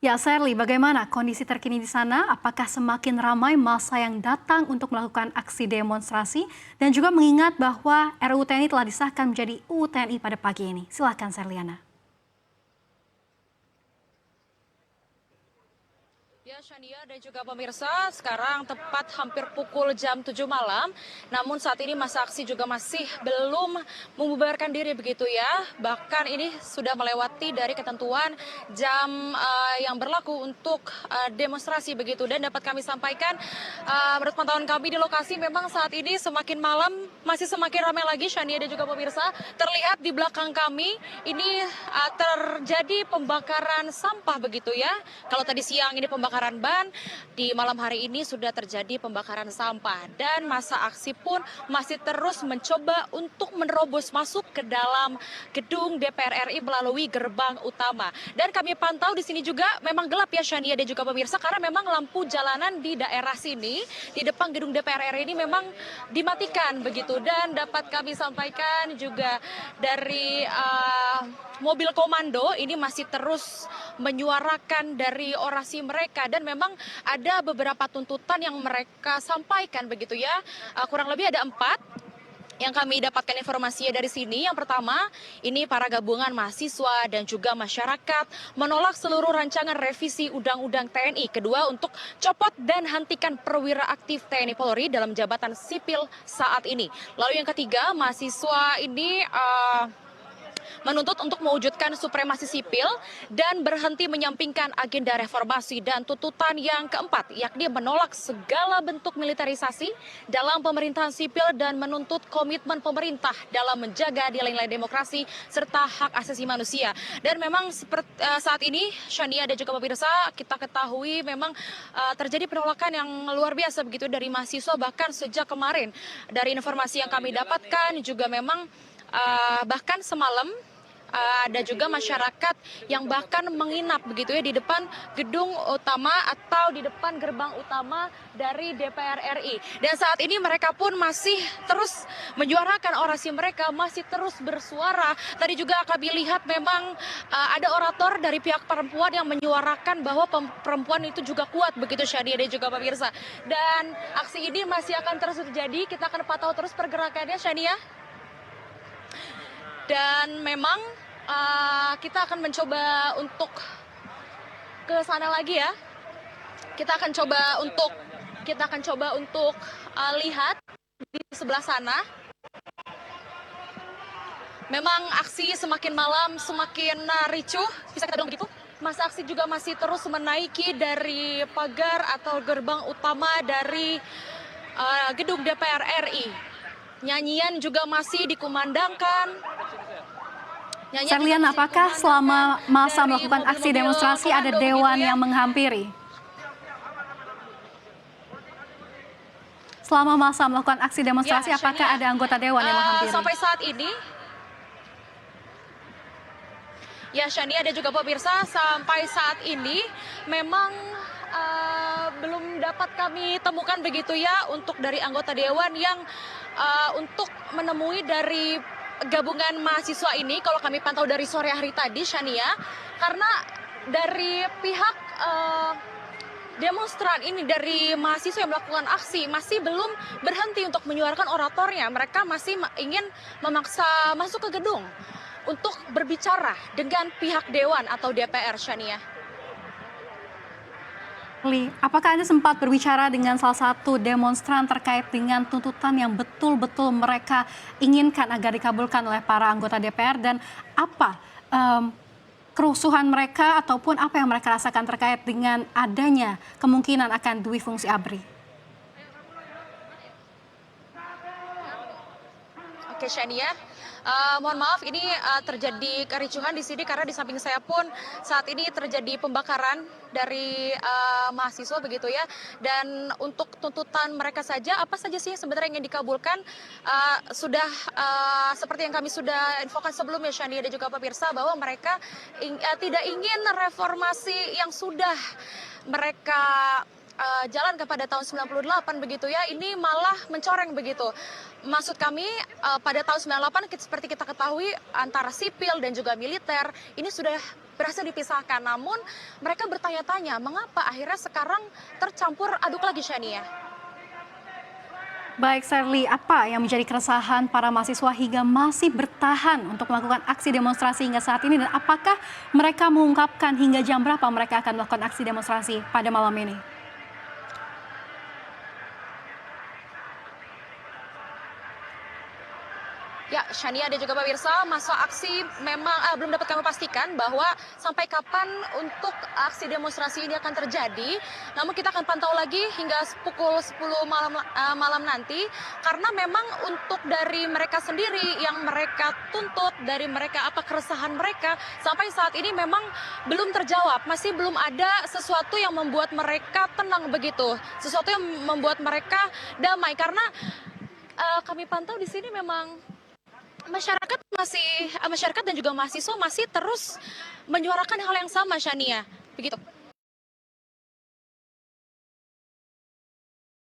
Ya, Sherly, bagaimana kondisi terkini di sana? Apakah semakin ramai massa yang datang untuk melakukan aksi demonstrasi? Dan juga mengingat bahwa RUU TNI telah disahkan menjadi UU TNI pada pagi ini. Silakan, Sherliana. Ya, Shania dan juga pemirsa, sekarang tepat hampir pukul jam 7 malam. Namun saat ini masa aksi juga masih belum membubarkan diri begitu ya. Bahkan ini sudah melewati dari ketentuan jam yang berlaku untuk demonstrasi begitu. Dan dapat kami sampaikan, menurut pantauan kami di lokasi memang saat ini semakin malam masih semakin ramai lagi, Shania dan juga pemirsa. Terlihat di belakang kami ini terjadi pembakaran sampah begitu ya. Kalau tadi siang ini pembakaran ban, di malam hari ini sudah terjadi pembakaran sampah dan masa aksi pun masih terus mencoba untuk menerobos masuk ke dalam gedung DPR RI melalui gerbang utama. Dan kami pantau di sini juga memang gelap ya, Shania dan juga pemirsa, karena memang lampu jalanan di daerah sini di depan gedung DPR RI ini memang dimatikan begitu. Dan dapat kami sampaikan juga dari mobil komando ini masih terus menyuarakan dari orasi mereka dan memang ada beberapa tuntutan yang mereka sampaikan begitu ya. Kurang lebih ada 4 yang kami dapatkan informasinya dari sini. Yang pertama, ini para gabungan mahasiswa dan juga masyarakat menolak seluruh rancangan revisi Undang-Undang TNI. Kedua, untuk copot dan hentikan perwira aktif TNI Polri dalam jabatan sipil saat ini. Lalu yang ketiga, mahasiswa ini menuntut untuk mewujudkan supremasi sipil dan berhenti menyampingkan agenda reformasi. Dan tuntutan yang keempat, yakni menolak segala bentuk militerisasi dalam pemerintahan sipil dan menuntut komitmen pemerintah dalam menjaga nilai-nilai demokrasi serta hak asasi manusia. Dan memang saat ini, Shania dan juga pemirsa, kita ketahui memang terjadi penolakan yang luar biasa begitu dari mahasiswa, bahkan sejak kemarin. Dari informasi yang kami dapatkan juga memang bahkan semalam ada juga masyarakat yang bahkan menginap begitu ya di depan gedung utama atau di depan gerbang utama dari DPR RI. Dan saat ini mereka pun masih terus menyuarakan orasi mereka, masih terus bersuara. Tadi juga kami lihat memang ada orator dari pihak perempuan yang menyuarakan bahwa perempuan itu juga kuat begitu, Shania dan juga pemirsa. Dan aksi ini masih akan terus terjadi, kita akan pantau terus pergerakannya, Shania. Dan memang kita akan mencoba untuk ke sana lagi ya. Kita akan coba untuk lihat di sebelah sana. Memang aksi semakin malam semakin ricuh, bisa kita bilang begitu. Masa aksi juga masih terus menaiki dari pagar atau gerbang utama dari gedung DPR RI. Nyanyian juga masih dikumandangkan. Sherliana, apakah selama masa melakukan aksi demonstrasi ada dewan yang menghampiri? Selama masa melakukan aksi demonstrasi, apakah ada anggota dewan yang menghampiri? Sampai saat ini, ya Shania dan juga pemirsa, sampai saat ini memang belum dapat kami temukan begitu ya untuk dari anggota dewan yang untuk menemui dari gabungan mahasiswa ini. Kalau kami pantau dari sore hari tadi, Shania, karena dari pihak demonstran ini, dari mahasiswa yang melakukan aksi, masih belum berhenti untuk menyuarakan oratornya. Mereka masih ingin memaksa masuk ke gedung untuk berbicara dengan pihak dewan atau DPR, Shania. Apakah Anda sempat berbicara dengan salah satu demonstran terkait dengan tuntutan yang betul-betul mereka inginkan agar dikabulkan oleh para anggota DPR, dan apa kerusuhan mereka ataupun apa yang mereka rasakan terkait dengan adanya kemungkinan akan dui fungsi ABRI? Oke, Shania. Mohon maaf, ini terjadi kericuhan di sini karena di samping saya pun saat ini terjadi pembakaran dari mahasiswa begitu ya. Dan untuk tuntutan mereka saja, apa saja sih sebenarnya yang dikabulkan, sudah seperti yang kami sudah infokan sebelumnya, Shania dan juga pemirsa, bahwa mereka tidak ingin reformasi yang sudah mereka jalan kepada tahun 98 begitu ya, ini malah mencoreng begitu. Maksud kami pada tahun 98 seperti kita ketahui antara sipil dan juga militer ini sudah berhasil dipisahkan. Namun mereka bertanya-tanya mengapa akhirnya sekarang tercampur aduk lagi, Shania. Baik, Sherly, apa yang menjadi keresahan para mahasiswa hingga masih bertahan untuk melakukan aksi demonstrasi hingga saat ini? Dan apakah mereka mengungkapkan hingga jam berapa mereka akan melakukan aksi demonstrasi pada malam ini? Ya, Shania dan juga pemirsa, masa aksi memang belum dapat kami pastikan bahwa sampai kapan untuk aksi demonstrasi ini akan terjadi. Namun kita akan pantau lagi hingga pukul 10 malam nanti, karena memang untuk dari mereka sendiri yang mereka tuntut, dari mereka apa keresahan mereka, sampai saat ini memang belum terjawab. Masih belum ada sesuatu yang membuat mereka tenang begitu, sesuatu yang membuat mereka damai, karena kami pantau di sini memang masyarakat dan juga mahasiswa masih terus menyuarakan hal yang sama, Shania. Begitu.